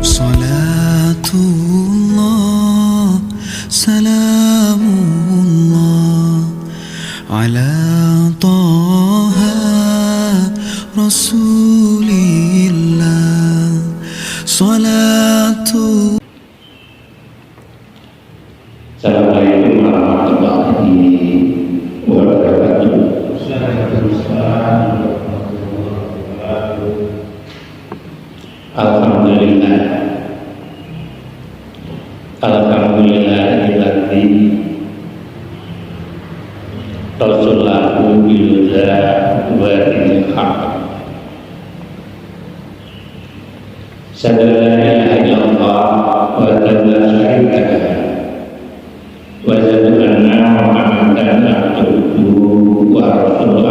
Salatullah, salamullah ala Taha Rasulillah. Salatu. Assalamualaikum warahmatullahi wabarakatuh. Alhamdulillah, alhamdulillahilladzi rasulahu bilhuda wa dinil haq. Sadara ilaha illallah wa la syarika lah. Wa asyhadu anna Muhammadan abduhu wa rasuluhu.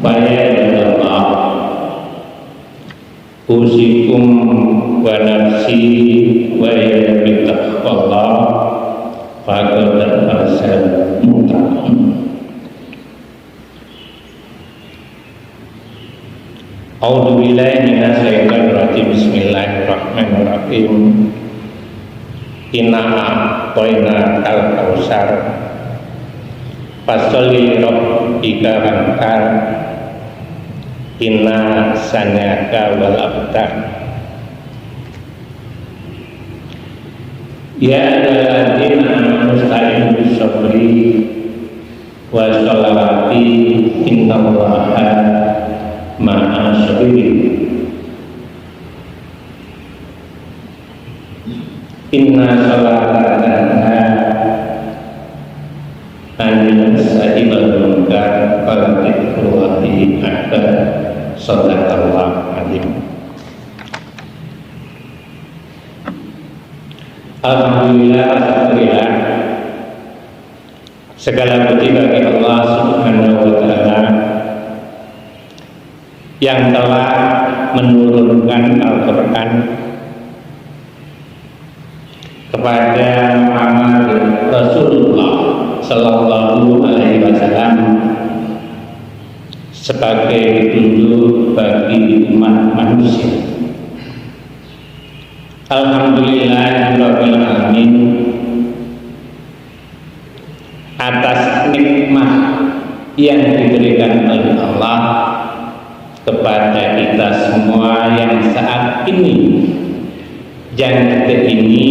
Bayanallah, usikum wa nafsi wa ya taqwallah faqad farsal muttaqin. A'udzu billahi minasy syaithanir rajim. Bismillahirrahmanirrahim. Inna a'tayna al-kautsar fasholli rabbika wanhar inna sanaka wal abtar. Ya ayyuhalladzina amanu ista'inu bis-sabri wa sholawati innallaha ma'as sabirin. Inna sholata tanha anil fahsya'i wal munkar wa dzikrullahi akbar. Shadaqallahu adzim. Alhamdulillah, alhamdulillah, segala puji bagi Allah Subhanahu wa ta'ala yang telah menurunkan Al-Quran kepada Muhammad Rasulullah Sallallahu Alaihi Wasallam sebagai petunjuk bagi umat manusia. Alhamdulillahirabbil alamin atas nikmat yang diberikan oleh Allah kepada kita semua yang saat ini dan detik ini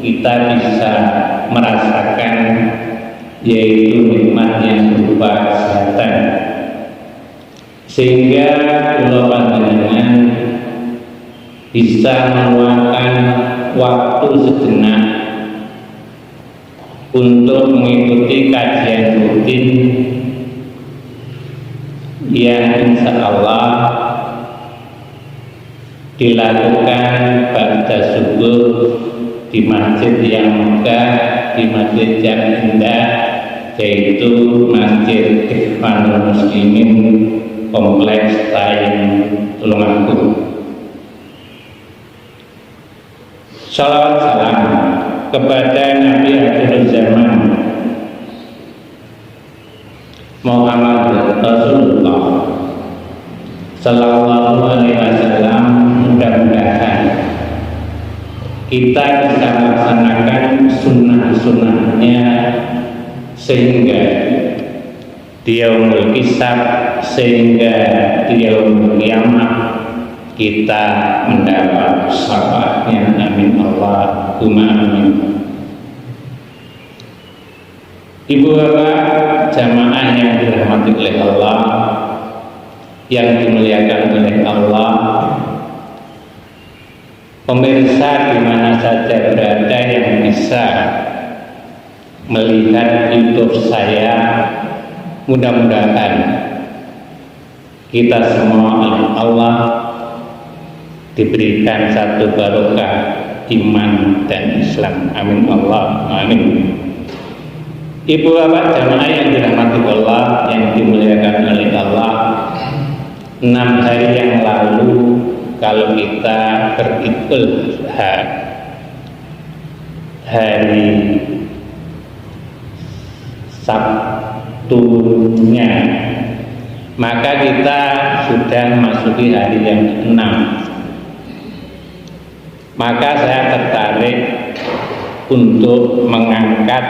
kita bisa merasakan, yaitu nikmat yang berupa kesehatan, sehingga kula panjenengan bisa meluangkan waktu sejenak untuk mengikuti kajian rutin yang insya Allah dilakukan pada subuh di masjid yang megah, di masjid yang indah, yaitu Masjid Ikhwanul Muslimin Kompleks Taim Tulungagung. Salawat salam kepada Nabi akhir zaman Muhammad Rasulullah Sallallahu Alaihi Wasallam. Mudah-mudahan kita bisa melaksanakan sunnah-sunnahnya sehingga di yaumul hisab, sehingga di yaumul kiamat kita mendapat syafaatnya. Amin Allahumma amin. Ibu bapak jamaah yang dirahmati oleh Allah, yang dimuliakan oleh Allah, pemirsa di mana saja berada yang bisa melihat YouTube saya, mudah-mudahan kita semua oleh Allah diberikan satu barokah iman dan Islam. Amin Allah amin. Ibu bapak jamaah yang dirahmati Allah, yang dimuliakan oleh Allah, 6 hari yang lalu kalau kita beridul adha, hari Sabtunya maka kita sudah memasuki hari yang ke-6. Maka saya tertarik untuk mengangkat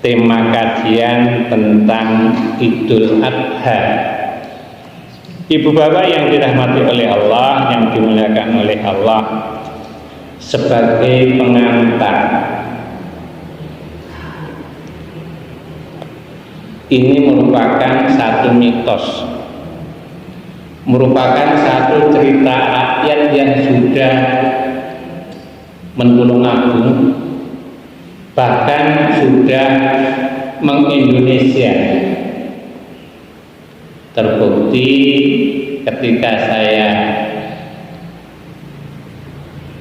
tema kajian tentang Idul Adha. Ibu bapak yang dirahmati oleh Allah, yang dimuliakan oleh Allah, sebagai pengantar, ini merupakan satu mitos, merupakan satu cerita rakyat yang sudah menulung agung, bahkan sudah mengindonesia. Terbukti ketika saya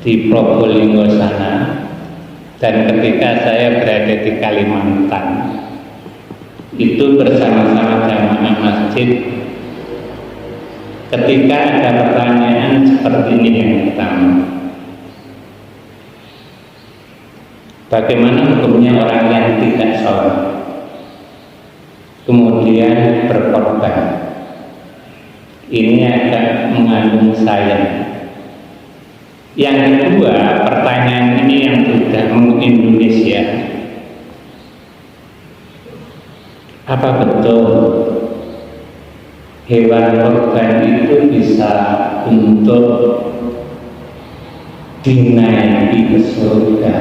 di Probolinggo sana dan ketika saya berada di Kalimantan, itu bersama-sama jamaah masjid, ketika ada pertanyaan seperti ini yang pertama, bagaimana hukumnya orang yang tidak sholat kemudian berkorban? Ini agak mengandung sayang. Yang kedua, pertanyaan ini yang sudah mengindonesia, apa betul hewan korban itu bisa untuk dinaiki ke surga?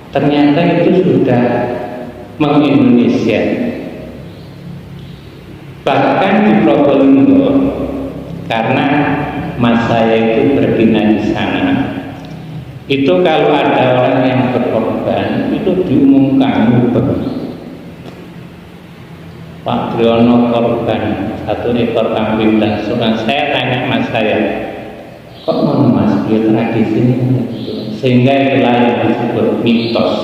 Ternyata itu sudah mengindonesia. Bahkan di Probolinggo, karena mas saya itu berbina di sana, itu kalau ada orang yang berkorban itu diumumkan, Pak Triono korban 1 ekor kambing dan surat. Saya tanya mas saya, kok mau mas dia tradisinya? Sehingga itulah yang disebut mitos.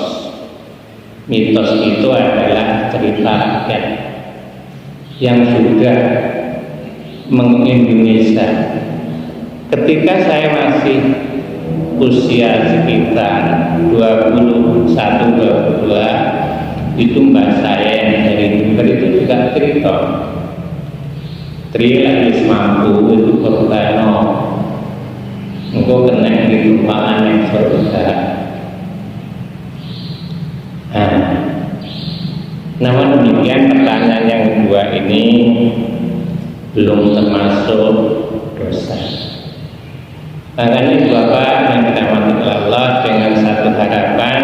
Mitos itu adalah cerita rakyat yang sudah mengindonesia. Ketika saya masih usia sekitar 21-22, itu mbak saya yang dari Jember itu juga cerita, Tri lagi mampu itu berbano, engkau kena kehidupan yang surga. Namun demikian, pertanyaan yang kedua ini belum termasuk dosa. Makanya Bapak yang dirahmati Allah, dengan satu harapan,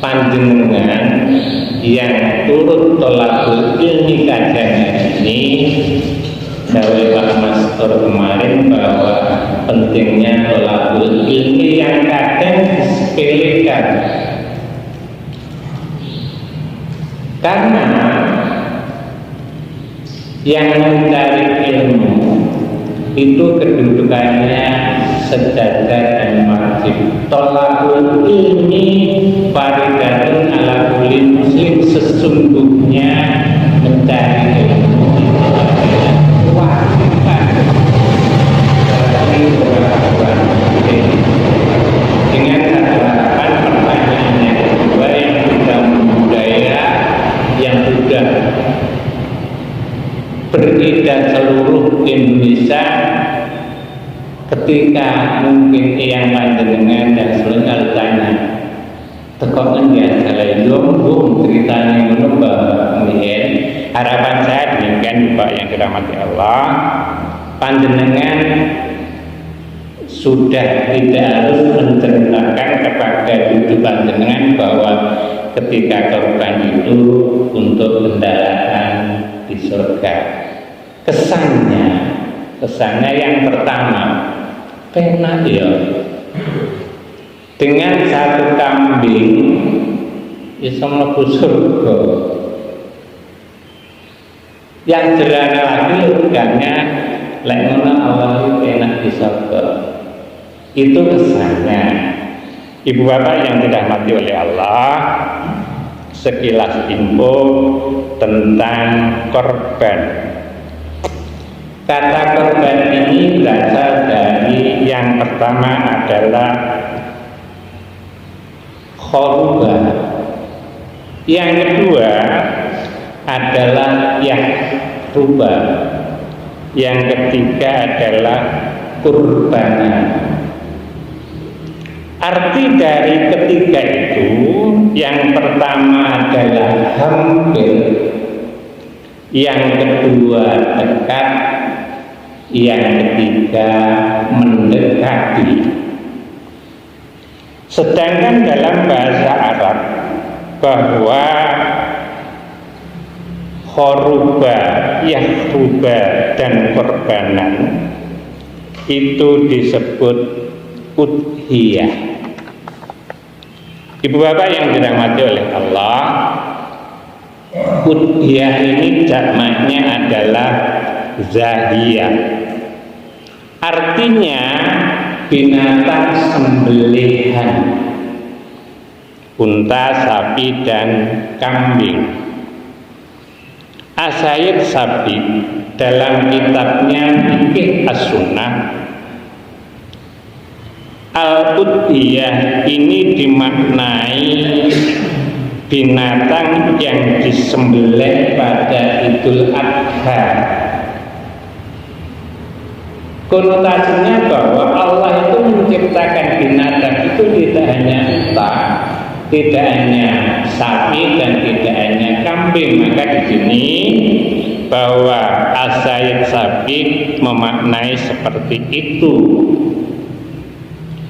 panjenengan yang turut tolakul ilmi kajian ini, Dawe Pak Mastur kemarin bahwa pentingnya tolakul ilmi yang kadang disepelekan. Karena yang mencari ilmu itu kedudukannya sejajar dan wajib. Tolakul ilmi faridatun ala kulli muslim, sesungguhnya mencari ilmu itu adalah kewajiban bagi orang muslim. Dengan harapan pertanyaan yang kedua yang sudah budaya, yang sudah beredar seluruh Indonesia, ketika mungkin yang panjenengan dan seluruhnya ditanya tekokan dia salah jombung ceritanya menubah kemudian, harapan saya demikian Bapak yang dirahmati Allah, panjenengan sudah tidak harus menceritakan kepada cucu panjenengan bahwa ketika korban itu untuk kendaraan di surga. Kesannya yang pertama, penak ya, dengan satu kambing bisa mlebu surga. Yang sederhana lagi logikanya, lek ngono Allah enak di surga. Itu kesannya. Ibu bapak yang dirahmati oleh Allah, sekilas info tentang korban. Kata korban ini berasal dari yang pertama adalah khorubah, yang kedua adalah yahruba, yang ketiga adalah kurbana. Arti dari ketiga itu, yang pertama adalah hampir, yang kedua dekat, yang ketiga mendekati. Sedangkan dalam bahasa Arab bahwa khoruba, yahruba, dan korbanan itu disebut udhiyah. Ibu bapak yang dirahmati oleh Allah, udhiyah ini jamaknya adalah zahiyah. Artinya binatang sembelihan, unta, sapi, dan kambing. As-Sayyid Sabiq dalam kitabnya Fiqh As-Sunnah, al-udhiyah ini dimaknai binatang yang disembelih pada Idul Adha. Konotasinya bahwa Allah itu menciptakan binatang itu tidak hanya unta, tidak hanya sapi, dan tidak hanya kambing. Maka di sini bahwa As-Sayyid Sabiq memaknai seperti itu.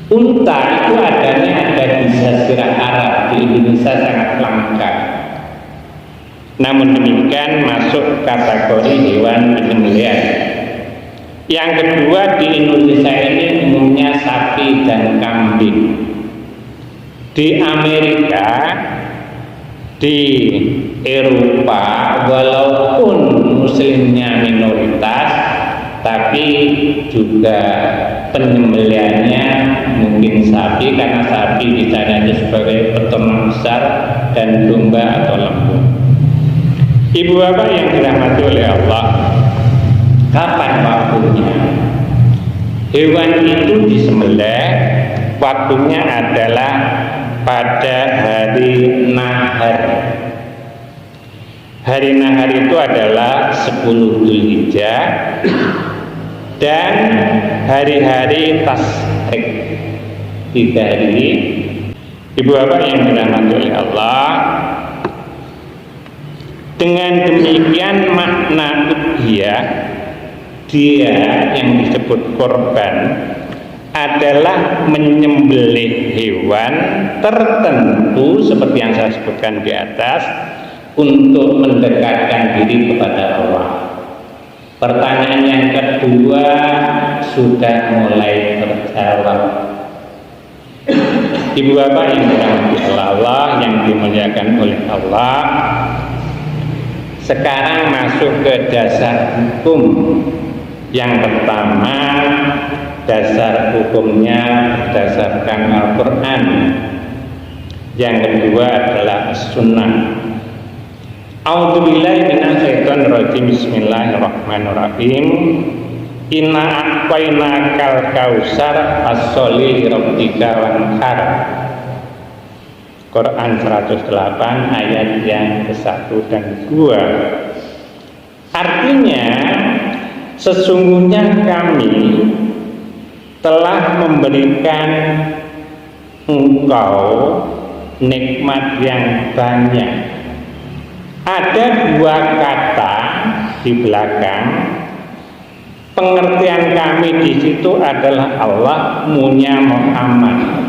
Unta itu adanya ada di Jazirah Arab, di Indonesia sangat langka. Namun demikian masuk kategori hewan penyembelihan. Yang kedua, di Indonesia ini umumnya sapi dan kambing. Di Amerika, di Eropa, walaupun muslimnya minoritas, tapi juga penyembelihannya mungkin sapi, karena sapi di sana itu sebagai peternak besar, dan domba atau lembu. Ibu bapak yang dirahmati oleh Allah, kapan waktunya? Hewan itu disembelih, waktunya adalah pada hari nahar. Hari nahar itu adalah 10 Dzulhijjah dan hari-hari tasrik, 3 hari. Ibu bapak yang dirahmati oleh Allah, dengan demikian makna udhiyah, dia yang disebut korban, adalah menyembelih hewan tertentu seperti yang saya sebutkan di atas untuk mendekatkan diri kepada Allah. Pertanyaan yang kedua sudah mulai terjawab. Ibu bapak yang dirahmati Allah, yang dimuliakan oleh Allah, sekarang masuk ke dasar hukum. Yang pertama, dasar hukumnya berdasarkan Al-Quran. Yang kedua adalah Sunnah. A'udzubillahi minasyaitonir rajim. Bismillahirrahmanirrahim. Inna a'tainakal kausar as-sholli li rabbika wanhar. Quran 108 ayat yang ke-1 dan 2. Artinya, sesungguhnya kami telah memberikan engkau nikmat yang banyak. Ada 2 kata di belakang. Pengertian kami di situ adalah Allah munya Muhammad.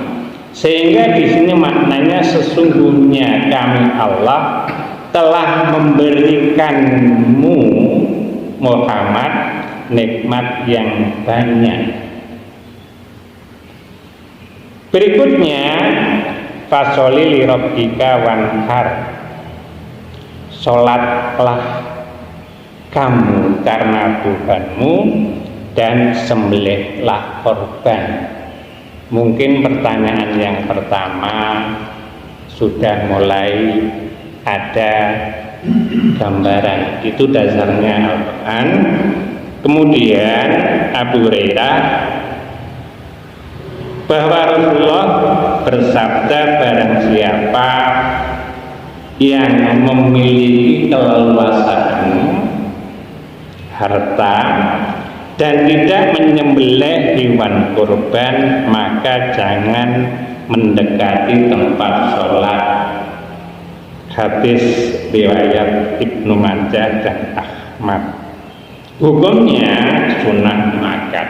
Sehingga di sini maknanya sesungguhnya kami Allah telah memberikanmu Muhammad nikmat yang banyak. Berikutnya, fasholli li rabbika wanhar. Salatlah kamu karena Tuhanmu dan sembelihlah korban. Mungkin pertanyaan yang pertama sudah mulai ada gambaran. Itu dasarnya Al-Quran. Kemudian Abu Hurairah bahwa Rasulullah bersabda, barang siapa yang memiliki keleluasaan harta dan tidak menyembelih hewan kurban, maka jangan mendekati tempat sholat. Hadis riwayat Ibnu Majah dan Ahmad. Hukumnya sunah muakkad.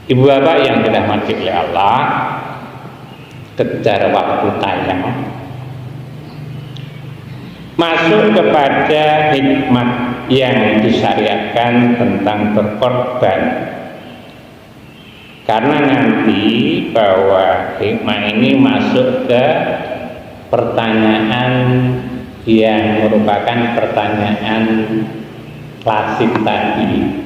Ibu bapak yang dirahmati oleh Allah, kejar waktu tayang, masuk kepada hikmah yang disyariatkan tentang berkorban. Karena nanti bahwa hikmah ini masuk ke pertanyaan yang merupakan pertanyaan klasik tadi.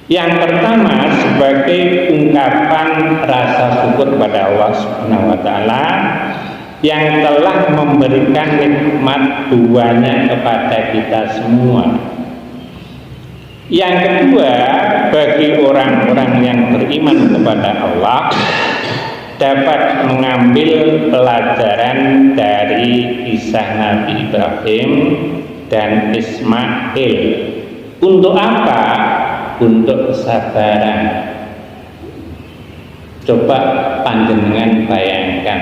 Yang pertama, sebagai ungkapan rasa syukur pada Allah Subhanahu wa taala yang telah memberikan nikmat duanya kepada kita semua. Yang kedua, bagi orang-orang yang beriman kepada Allah dapat mengambil pelajaran dari kisah Nabi Ibrahim dan Ismail. Untuk apa? Untuk kesabaran. Coba panjenengan bayangkan,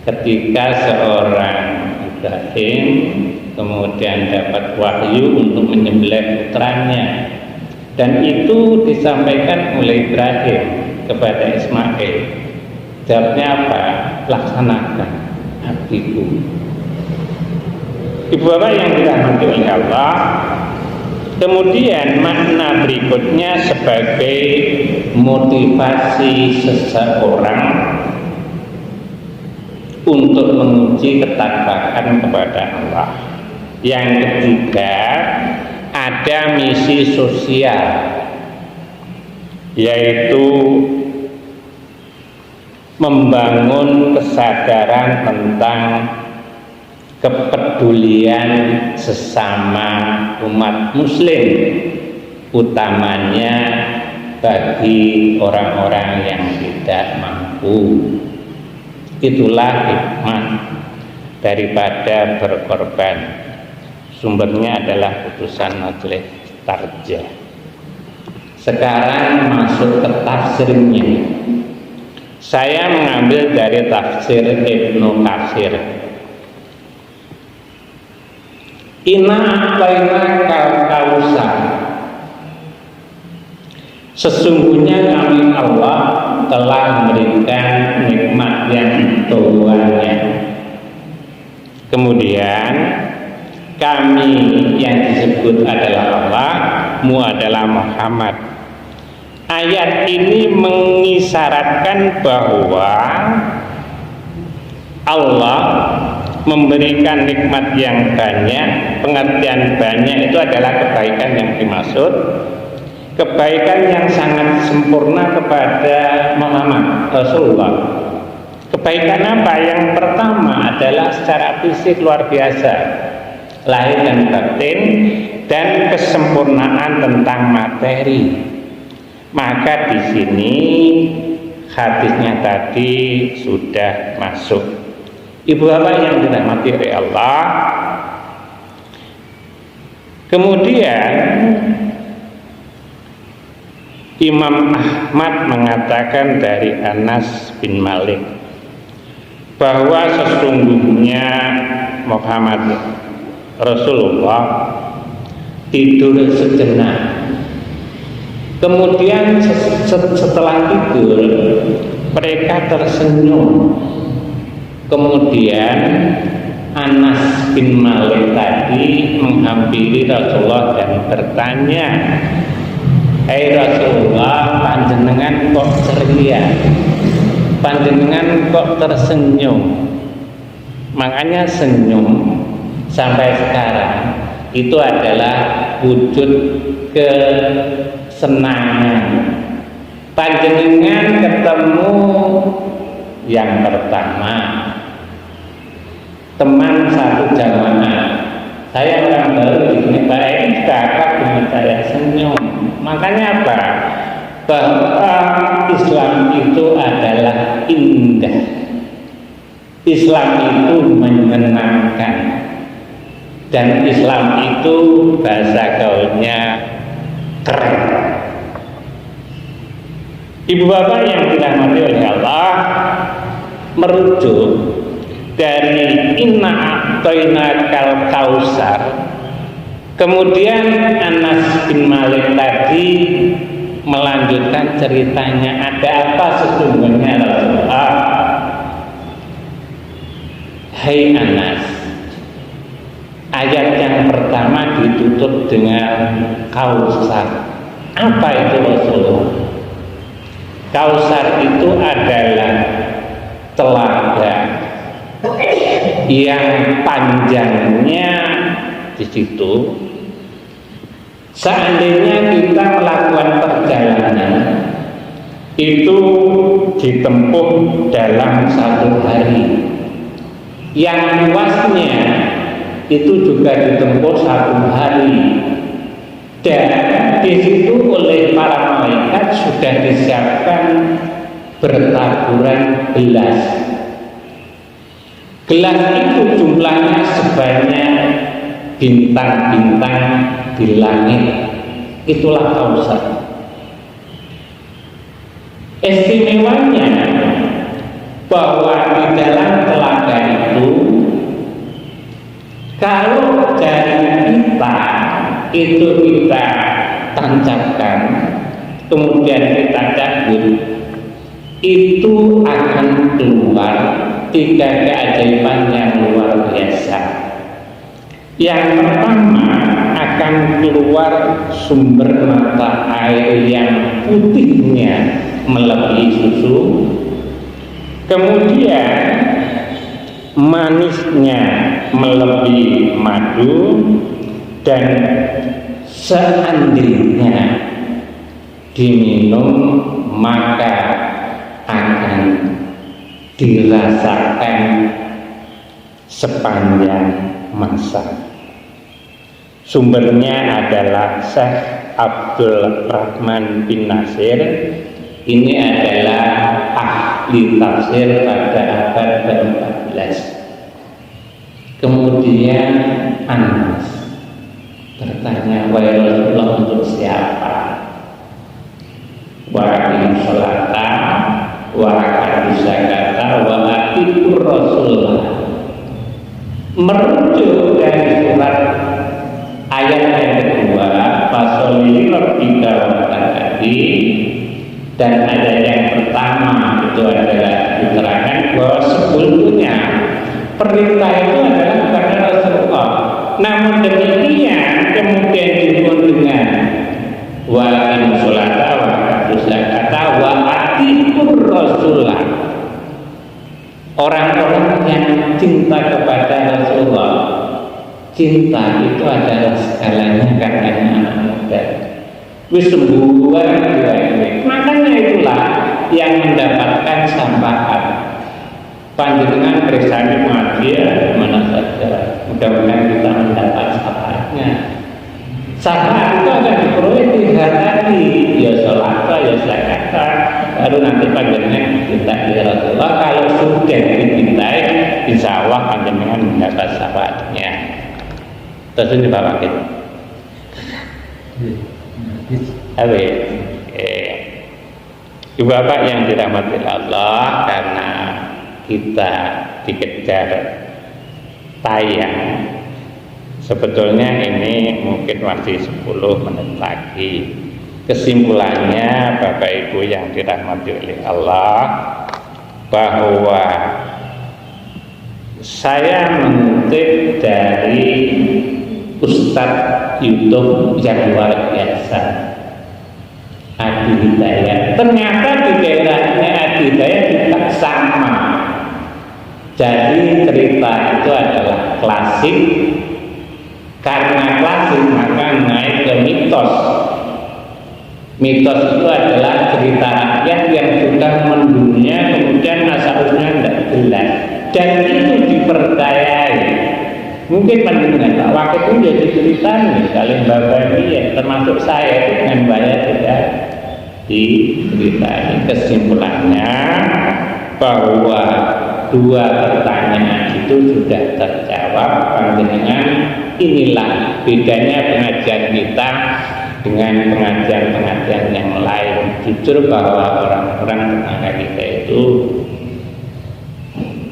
ketika seorang Ibrahim kemudian dapat wahyu untuk menyembelih putranya, dan itu disampaikan oleh Ibrahim kepada Ismail. Jawabnya apa? Laksanakan, abdiku. Ibu bapak yang dirahmati oleh Allah, kemudian makna berikutnya sebagai motivasi seseorang untuk menguji ketakwaan kepada Allah. Yang ketiga, ada misi sosial, yaitu membangun kesadaran tentang kepedulian sesama umat muslim, utamanya bagi orang-orang yang tidak mampu. Itulah hikmah daripada berkorban. Sumbernya adalah putusan Majelis Tarjah. Sekarang masuk ke tafsirnya. Saya mengambil dari tafsir Ibnu Katsir. Inna a'tayna kal-kausar. Sesungguhnya kami Allah telah memberikan nikmat yang tuanya. Kemudian kami yang disebut adalah Allah, mu adalah Muhammad. Ayat ini mengisyaratkan bahwa Allah memberikan nikmat yang banyak. Pengertian banyak itu adalah kebaikan yang dimaksud, kebaikan yang sangat sempurna kepada Muhammad Rasulullah. Kebaikan apa? Yang pertama adalah secara fisik luar biasa, lahir dan batin, dan kesempurnaan tentang materi. Maka di sini hadisnya tadi sudah masuk. Ibu bapak yang dirahmati oleh Allah, kemudian Imam Ahmad mengatakan dari Anas bin Malik bahwa sesungguhnya Muhammad Rasulullah tidur sejenak. Kemudian setelah tidur mereka tersenyum. Kemudian Anas bin Malik tadi menghampiri Rasulullah dan bertanya, "Hai Rasulullah, panjenengan kok ceria? Panjenengan kok tersenyum?" Makanya senyum sampai sekarang itu adalah wujud kesenangan. Panjenengan ketemu yang pertama teman satu jamaah, saya orang baru di sini, baik kakak dengan saya senyum. Makanya apa? Bahwa Islam itu adalah indah. Islam itu menyenangkan, dan Islam itu bahasa gaulnya keren. Ibu bapak yang dirahmati oleh Allah, merujuk dari Inna A'tainakal Kautsar, kemudian Anas bin Malik tadi melanjutkan ceritanya, ada apa sesungguhnya Rasulullah. Hai Anas, ayat yang pertama ditutup dengan Kautsar. Apa itu Rasulullah? Kautsar itu adalah telaga yang panjangnya di situ. Seandainya kita melakukan perjalanan itu ditempuh dalam 1 hari, yang luasnya itu juga ditempuh 1 hari, dan di situ oleh para malaikat sudah disiapkan bertaburan gelas. Gelas itu jumlahnya sebanyak bintang-bintang di langit. Itulah Kautsar. Istimewanya bahwa di dalam telaga itu, kalau jari kita tancapkan, kemudian kita cabut, itu akan keluar 3 keajaiban yang luar biasa. Yang pertama, akan keluar sumber mata air yang putihnya melebihi susu, kemudian manisnya melebihi madu, dan seandainya diminum maka akan dirasakan sepanjang masa. Sumbernya adalah Syekh Abdul Rahman bin Nasir. Ini adalah ahli tafsir pada abad ke-14. Kemudian Anas bertanya, wahai Rasulullah, untuk siapa? Wa aqim sholata wa aqim zakata wa atiqur Rasulullah. Merujuk dari surat ayat yang kedua, fasholli rabbika wanhari, dan ayat yang pertama itu adalah diterangkan bahwa sebetulnya perintah itu adalah kepada Rasulullah. Namun demikian kemudian dibuat dengan wa aqim sholata wa atu zakata wa atiqur Rasulullah. Orang-orang yang cinta kepada Rasulullah, cinta itu adalah segalanya katanya anak muda. Wis sembuhan ini. Makanya itulah yang mendapatkan syafaat. Panjenengan bersani mengajar mana saja, mudah-mudahan kita mendapat syafaatnya. Syafaat itu akan diperoleh 3 kali, ya sholat, ya zakat, baru nanti panjenengan dicintai Rasulullah. Kalau sudah dicintai, insya Allah panjenengan mendapat syafaatnya. Terus ini bapak kita. Ibu bapak yang dirahmati Allah, karena kita dikejar tayang, sebetulnya ini mungkin masih 10 menit lagi. Kesimpulannya Bapak Ibu yang dirahmati oleh Allah, bahwa saya mengutip dari Ustadz YouTube yang luar biasa, Adi Hidayat. Ternyata di daerahnya Adi Hidayat juga sama. Jadi cerita itu adalah klasik. Karena klasik maka naik ke mitos. Mitos itu adalah cerita rakyat yang sudah mendunia, kemudian asal-usulnya tidak jelas, dan itu dipercayai. Mungkin panjenengan Pak Wakil itu jadi cerita nih, kalian bapak dia, termasuk saya itu dengan banyak tidak diceritain. Kesimpulannya bahwa dua pertanyaan itu sudah terjawab panjenengan. Inilah bedanya pengajian kita dengan pengajian-pengajian yang lain. Jujur bahwa orang-orang tetangga kita itu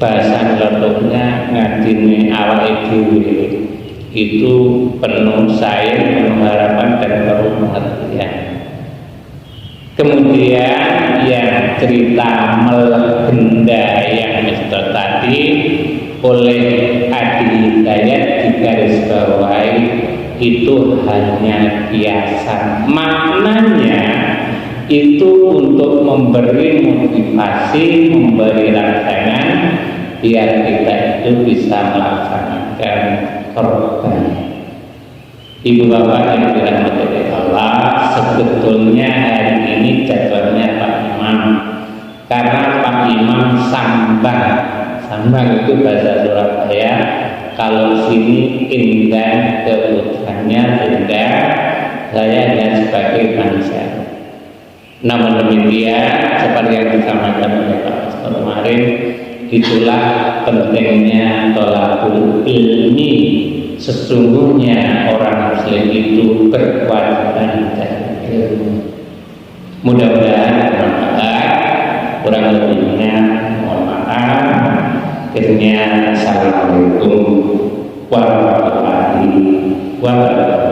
bahasa leluhurnya ngajine awake dhewe itu penuh sayang, penuh harapan dan penuh pengertian. Kemudian yang cerita melegenda yang Mister tadi oleh Adi Hidayat digarisbawahi itu hanya kiasan, maknanya itu untuk memberi motivasi, memberi rangsangan biar kita itu bisa melaksanakan korban. Ibu bapak yang dirahmati oleh Allah, sebetulnya hari ini jadwalnya Pak Imam, karena Pak Imam sambang itu bahasa Surabaya, kalau sini indah kebutuhannya indah, saya hanya sebagai manusia. Namun demikian, seperti yang disampaikan oleh Pak Ustaz kemarin, itulah pentingnya tolakul ilmi. Sesungguhnya orang muslim itu berkewajiban mencari ilmu. Mudah-mudahan bermanfaat. Kurang lebihnya mohon maaf. Akhirnya assalamualaikum warahmatullahi wabarakatuh.